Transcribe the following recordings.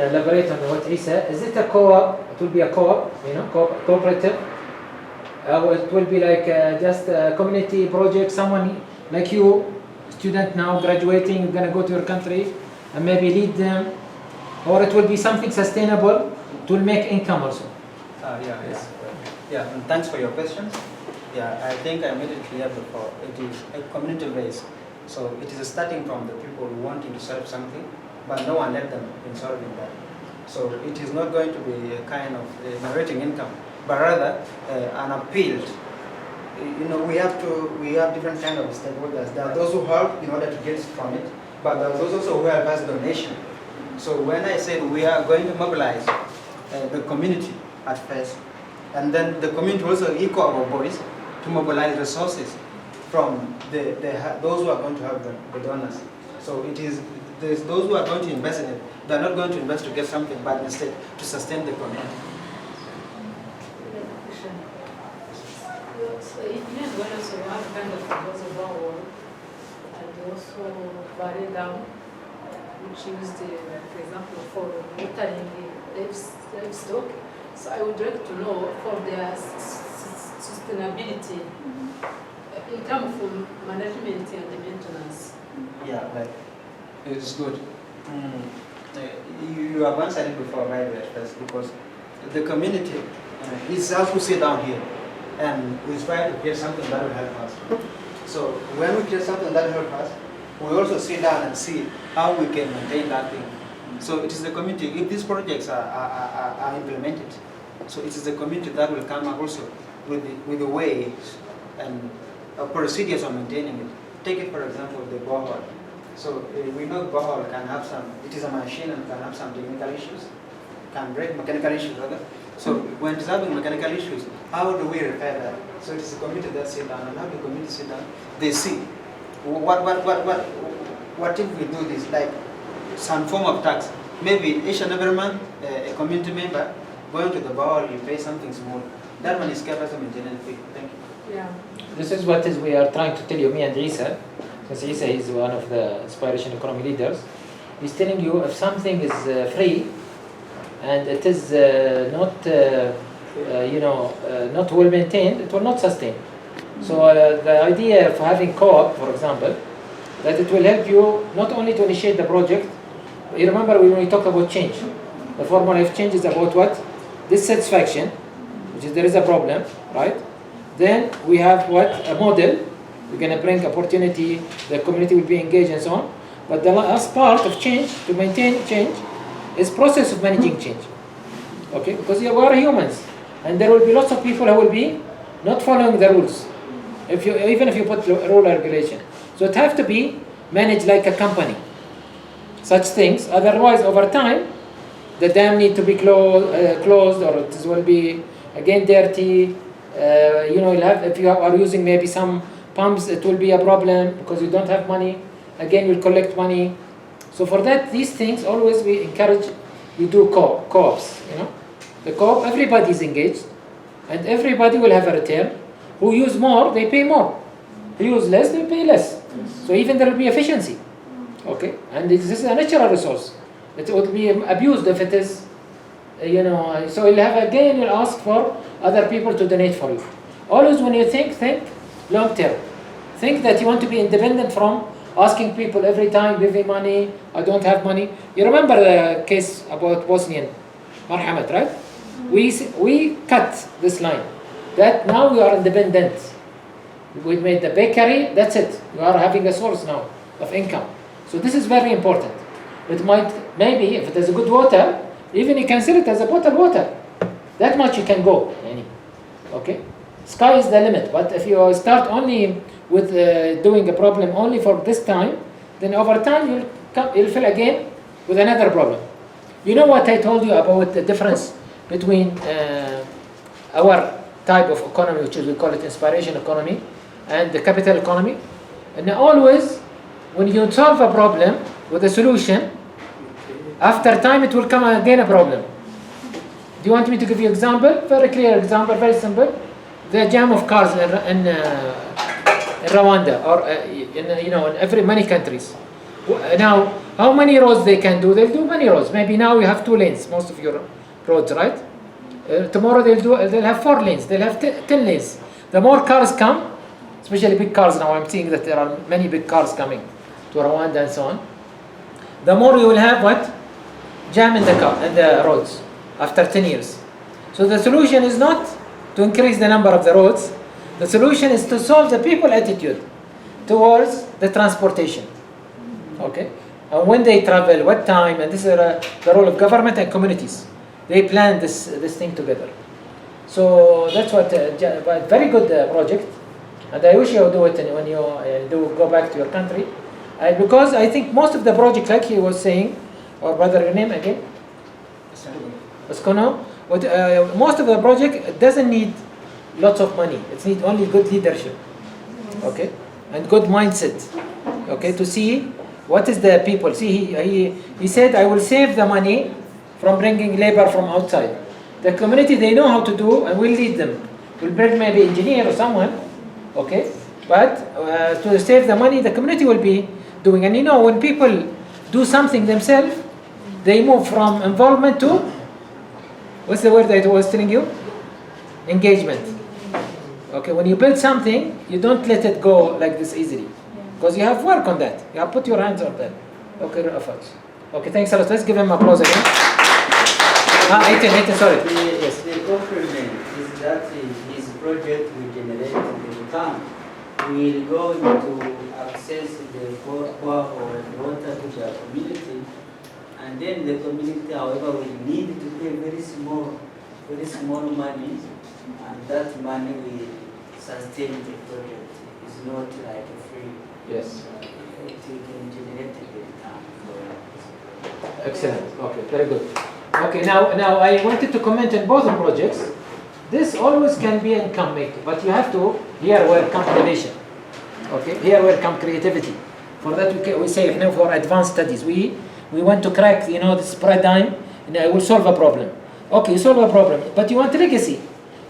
elaborate on what Isa, is it a co-op? It will be a co-op, cooperative. It will be like just a community project, someone like you, student now graduating, you're going to go to your country and maybe lead them, or it will be something sustainable, it will make income also. Yes. Yeah, and thanks for your questions. Yeah, I think I made it clear before. It is a community base. So it is starting from the people wanting to solve something, but no one led them in solving that. So it is not going to be a kind of generating income, but rather an appeal. We have different kind of stakeholders. There are those who help in order to get from it, but there are those also who help as donation. So when I said we are going to mobilize the community at first, and then the community also equal our bodies to mobilize resources from those who are going to help the donors. So there's those who are going to invest in it. They're not going to invest to get something, but instead to sustain the community. So in Rwanda, so you have kind of reservoir wall, and also barrier down, which used, for example, for watering livestock. So I would like to know for their sustainability in terms of management and the maintenance. Yeah, it's good. You have answered it before, right, first, because the community is us who sit down here and we try to create something that will help us. So when we create something that will help us, we also sit down and see how we can maintain that thing. So it is the community, if these projects are implemented, so it is the community that will come up also with the ways and procedures on maintaining it. Take it, for example, the borehole. So we know borehole can have it is a machine and can have some technical issues, can break mechanical issues rather. So when it's having mechanical issues, how do we repair that? So it is the community that sit down, and how the community sit down, they see what if we do this, like some form of tax. Maybe each and every month, a community member going to the borehole, you pay something small. That one is kept as a maintenance fee. Thank you. Yeah. This is what we are trying to tell you, me and Isa, since Isa is one of the Inspiration Economy leaders. He's telling you if something is free and it is not well maintained, it will not sustain. So the idea of having co-op, for example, that it will help you not only to initiate the project. You remember when we talk about change, the formula of change is about what? Dissatisfaction, which is there is a problem, right? Then we have what? A model. We're going to bring opportunity, the community will be engaged and so on. But the last part of change, to maintain change, is process of managing change. Okay, because we are humans, and there will be lots of people who will be not following the rules. Even if you put rule or regulation, so it have to be managed like a company. Such things, otherwise over time, the dam need to be closed, or it will be again dirty. You'll have, if you are using maybe some pumps, it will be a problem because you don't have money. Again, you'll collect money. So for that, these things always we encourage you do co-ops. The co-op, everybody is engaged, and everybody will have a return. Who use more, they pay more. Who use less, they pay less. So even there will be efficiency. Okay, and this is a natural resource. It will be abused if it is, So you'll have again, you'll ask for other people to donate for you. Always when you think long term. Think that you want to be independent from asking people every time, give me money, I don't have money. You remember the case about Bosnian, Marhamat, right? We cut this line. That now we are independent. We made the bakery, that's it. We are having a source now of income. So this is very important. It might, maybe if it has a good water, even you can sell it as a bottled water. That much you can go. Okay? Sky is the limit. But if you start only with doing a problem only for this time, then over time you'll fill again with another problem. You know what I told you about the difference between our type of economy, which is we call it inspiration economy, and the capital economy? And always, when you solve a problem with a solution, after time it will come again a problem. Do you want me to give you an example? Very clear example, very simple. The jam of cars in Rwanda, or in many countries. Now, How many roads they can do? They'll do many roads. Maybe now you have 2 lanes, most of your roads, right? Tomorrow they'll have 4 lanes. They'll have 10 lanes. The more cars come, especially big cars now, I'm seeing that there are many big cars coming to Rwanda and so on. The more you will have what? Jam in the roads after 10 years. So the solution is not to increase the number of the roads. The solution is to solve the people attitude towards the transportation. Okay? And when they travel, what time, and this is the role of government and communities. They plan this thing together. So that's what, very good project. And I wish you would do it when you do go back to your country. Because I think most of the project, like he was saying, or brother, your name again? Oskono. Most of the project doesn't need lots of money. It needs only good leadership, okay, and good mindset, okay, to see what is the people. See, he said, I will save the money from bringing labor from outside. The community, they know how to do, and we'll lead them. We'll bring maybe engineer or someone, okay, but to save the money, the community will be doing. And you know, when people do something themselves, they move from involvement to, what's the word that I was telling you? Engagement. Okay, when you build something, you don't let it go like this easily. Because you have work on that. You have put your hands on that. Okay, efforts. Okay, thanks a lot. Let's give him applause again. 18, sorry. Yes. The compliment is that his project will generate the income. We will go into access the poor or water to the community. And then the community, however, will need to pay very small money, and that money will sustain the project. It's not like a free. Yes. It can generate the income. Excellent. Okay, very good. Okay, now I wanted to comment on both projects. This always can be income making, but you have to, here where comes innovation. Okay, here where comes creativity. For that we say, you know, for advanced studies, we want to crack, you know, this paradigm, and I will solve a problem. Okay, you solve a problem, but you want legacy.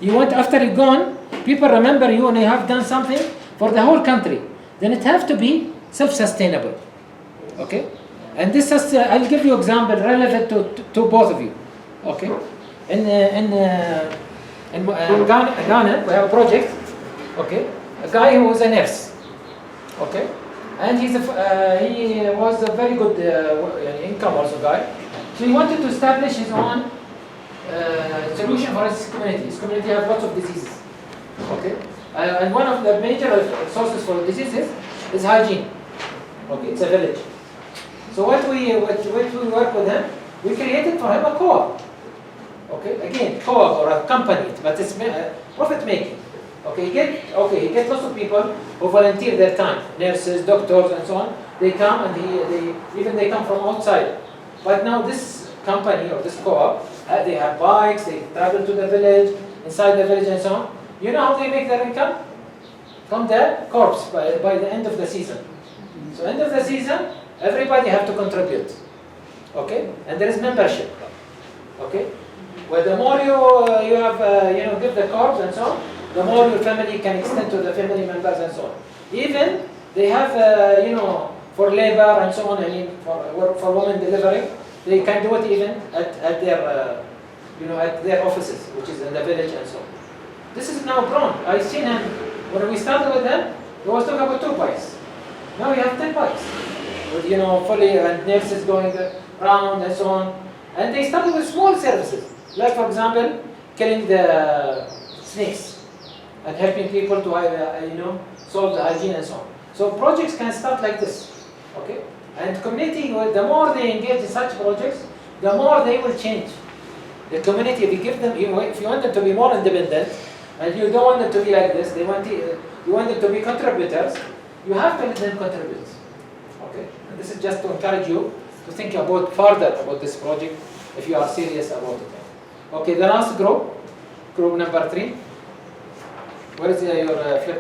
You want, after you're gone, people remember you and you have done something for the whole country. Then it has to be self-sustainable. Okay? And this is, I'll give you example relevant to both of you. Okay? In Ghana, we have a project. Okay? A guy who was a nurse. Okay? And he was a very good income also guy. So he wanted to establish his own solution for his community. His community has lots of diseases. Okay? And one of the major sources for diseases is hygiene. Okay, it's a village. So what we work with him, we created for him a co-op. Okay, again, co-op or a company, but it's profit making. Okay, he gets lots of people who volunteer their time, nurses, doctors, and so on. They come and they come from outside. But now this company or this co-op, they have bikes, they travel to the village, inside the village and so on. You know how they make their income? From the corps by the end of the season. So end of the season, everybody have to contribute. Okay, and there is membership. Okay, well the more you have give the corps and so on, the more your family can extend to the family members and so on. Even they have for labor and so on. I mean for women delivering, they can do it even at their at their offices, which is in the village and so on. This is now grown. I seen him when we started with them. He was talking about 2 bikes. Now we have 10 bikes with fully and nurses going around and so on. And they started with small services, like for example, killing the snakes and helping people to solve the hygiene and so on. So projects can start like this, okay? And community, the more they engage in such projects, the more they will change. The community, if you give them, if you want them to be more independent, and you don't want them to be like this, you want them to be contributors, you have to let them contribute. Okay? And this is just to encourage you to think further about this project if you are serious about it. Okay, the last group number 3. Where is your flip?